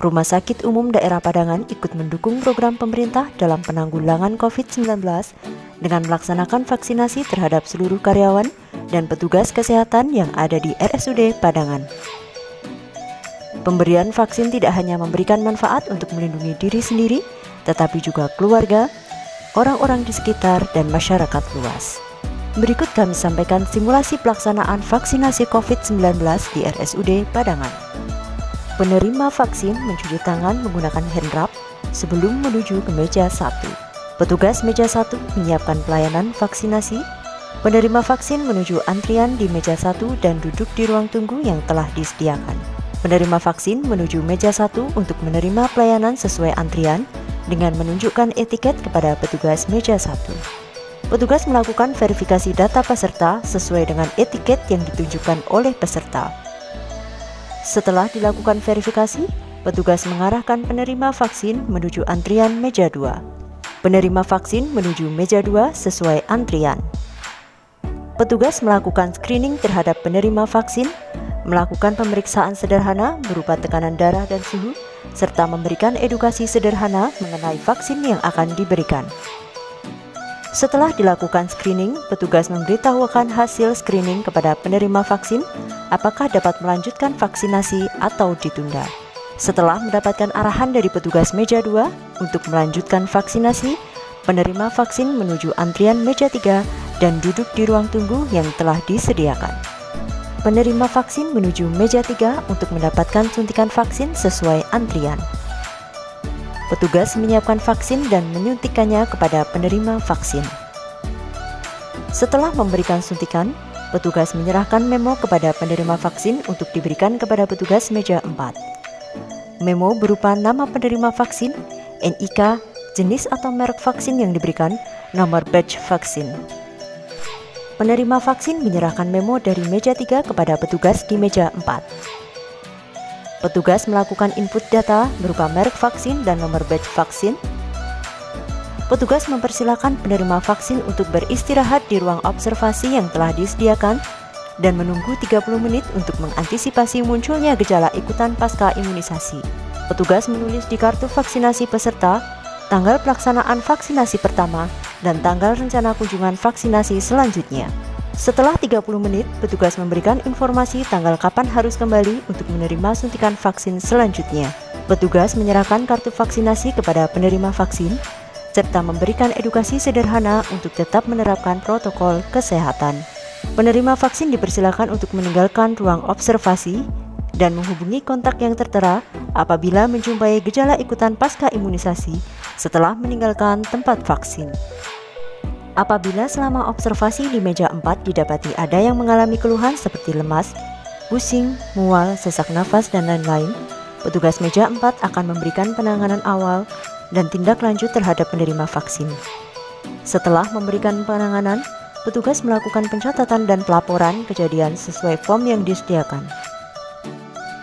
Rumah Sakit Umum Daerah Padangan ikut mendukung program pemerintah dalam penanggulangan COVID-19 dengan melaksanakan vaksinasi terhadap seluruh karyawan dan petugas kesehatan yang ada di RSUD Padangan. Pemberian vaksin tidak hanya memberikan manfaat untuk melindungi diri sendiri, tetapi juga keluarga, orang-orang di sekitar, dan masyarakat luas. Berikut kami sampaikan simulasi pelaksanaan vaksinasi COVID-19 di RSUD Padangan. Penerima vaksin mencuci tangan menggunakan hand rub sebelum menuju ke meja 1. Petugas meja 1 menyiapkan pelayanan vaksinasi. Penerima vaksin menuju antrian di meja 1 dan duduk di ruang tunggu yang telah disediakan. Penerima vaksin menuju meja 1 untuk menerima pelayanan sesuai antrian dengan menunjukkan etiket kepada petugas meja 1. Petugas melakukan verifikasi data peserta sesuai dengan etiket yang ditunjukkan oleh peserta. Setelah dilakukan verifikasi, petugas mengarahkan penerima vaksin menuju antrian meja 2. Penerima vaksin menuju meja 2 sesuai antrian. Petugas melakukan screening terhadap penerima vaksin, melakukan pemeriksaan sederhana berupa tekanan darah dan suhu, serta memberikan edukasi sederhana mengenai vaksin yang akan diberikan. Setelah dilakukan screening, petugas memberitahukan hasil screening kepada penerima vaksin apakah dapat melanjutkan vaksinasi atau ditunda. Setelah mendapatkan arahan dari petugas meja 2 untuk melanjutkan vaksinasi, penerima vaksin menuju antrian meja 3 dan duduk di ruang tunggu yang telah disediakan. Penerima vaksin menuju meja 3 untuk mendapatkan suntikan vaksin sesuai antrian. Petugas menyiapkan vaksin dan menyuntikannya kepada penerima vaksin. Setelah memberikan suntikan, petugas menyerahkan memo kepada penerima vaksin untuk diberikan kepada petugas meja 4. Memo berupa nama penerima vaksin, NIK, jenis atau merek vaksin yang diberikan, nomor batch vaksin. Penerima vaksin menyerahkan memo dari meja 3 kepada petugas di meja 4. Petugas melakukan input data berupa merek vaksin dan nomor batch vaksin. Petugas mempersilakan penerima vaksin untuk beristirahat di ruang observasi yang telah disediakan dan menunggu 30 menit untuk mengantisipasi munculnya gejala ikutan pasca imunisasi. Petugas menulis di kartu vaksinasi peserta tanggal pelaksanaan vaksinasi pertama dan tanggal rencana kunjungan vaksinasi selanjutnya. Setelah 30 menit, petugas memberikan informasi tanggal kapan harus kembali untuk menerima suntikan vaksin selanjutnya. Petugas menyerahkan kartu vaksinasi kepada penerima vaksin, serta memberikan edukasi sederhana untuk tetap menerapkan protokol kesehatan. Penerima vaksin dipersilakan untuk meninggalkan ruang observasi dan menghubungi kontak yang tertera apabila menjumpai gejala ikutan pasca imunisasi setelah meninggalkan tempat vaksin. Apabila selama observasi di meja 4 didapati ada yang mengalami keluhan seperti lemas, pusing, mual, sesak nafas, dan lain-lain, petugas meja 4 akan memberikan penanganan awal dan tindak lanjut terhadap penerima vaksin. Setelah memberikan penanganan, petugas melakukan pencatatan dan pelaporan kejadian sesuai form yang disediakan.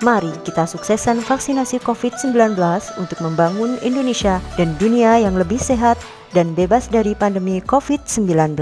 Mari kita sukseskan vaksinasi COVID-19 untuk membangun Indonesia dan dunia yang lebih sehat dan bebas dari pandemi COVID-19.